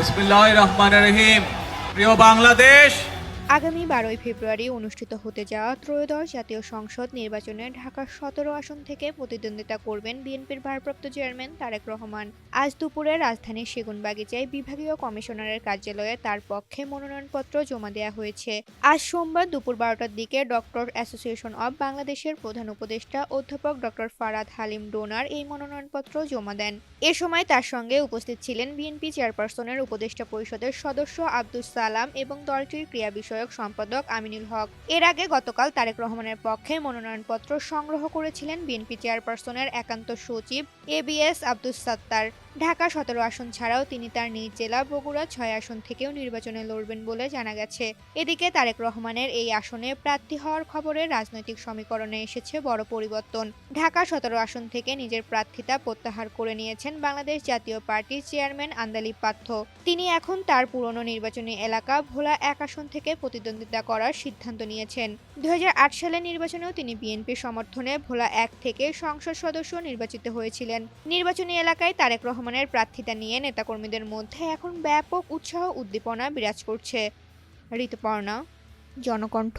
বিসমিল্লাহির রহমানির রহিম। প্রিয় বাংলাদেশ, আগামী 12ই ফেব্রুয়ারি অনুষ্ঠিত হতে যাওয়া ত্রয়োদশ জাতীয় সংসদ নির্বাচনে ঢাকার 17 আসন থেকে প্রতিদ্বন্দ্বিতা করবেন বিএনপির ভারপ্রাপ্ত চেয়ারম্যান তারেক রহমান। আজ দুপুরে রাজধানীর সেগুনবাগিচায় বিভাগীয় কমিশনারের কার্যালয়ে তার পক্ষে মনোনয়নপত্র জমা দেওয়া হয়েছে। আজ সোমবার দুপুর 12টার দিকে ডক্টর অ্যাসোসিয়েশন অব বাংলাদেশের প্রধান উপদেষ্টা অধ্যাপক ডক্টর ফারাদ হালিম ডোনার এই মনোনয়নপত্র জমা দেন। এ সময় তার সঙ্গে উপস্থিত ছিলেন বিএনপি চেয়ারপারসনের উপদেষ্টা পরিষদের সদস্য আব্দুস সালাম এবং দলটির ক্রীড়া বিষয়ক সম্পাদক আমিনুল হক। এর আগে গতকাল তারেক রহমানের পক্ষে মনোনয়নপত্র সংগ্রহ করেছিলেন বিএনপি চেয়ারপারসনের একান্ত সচিব এবিএস আব্দুস সাত্তার। ঢাকা 17 আসন ছাড়াও তিনি তার নিজ জেলা বগুড়া 6 আসন থেকেও নির্বাচনে লড়বেন বলে জানা গেছে। এদিকে তারেক রহমানের এই আসনে প্রার্থী হওয়ার খবরে রাজনৈতিক সমীকরণে এসেছে বড় পরিবর্তন। ঢাকা 17 আসন থেকে নিজের প্রার্থিতা প্রত্যাহার করে নিয়েছেন বাংলাদেশ জাতীয় পার্টির চেয়ারম্যান আন্দালিব পাত্র। তিনি এখন তার পুরনো নির্বাচনী এলাকা ভোলা 1 আসন থেকে প্রতিদ্বন্দ্বিতা করার সিদ্ধান্ত নিয়েছেন। 2008 সালের নির্বাচনেও তিনি বিএনপির সমর্থনে ভোলা 1 থেকে সংসদ সদস্য নির্বাচিত হয়েছিলেন। নির্বাচনী এলাকায় তারেক রহমানের প্রার্থিতা নিয়ে নেতাকর্মীদের মধ্যে এখন ব্যাপক উৎসাহ উদ্দীপনা বিরাজ করছে। ঋতুপর্ণা, জনকণ্ঠ।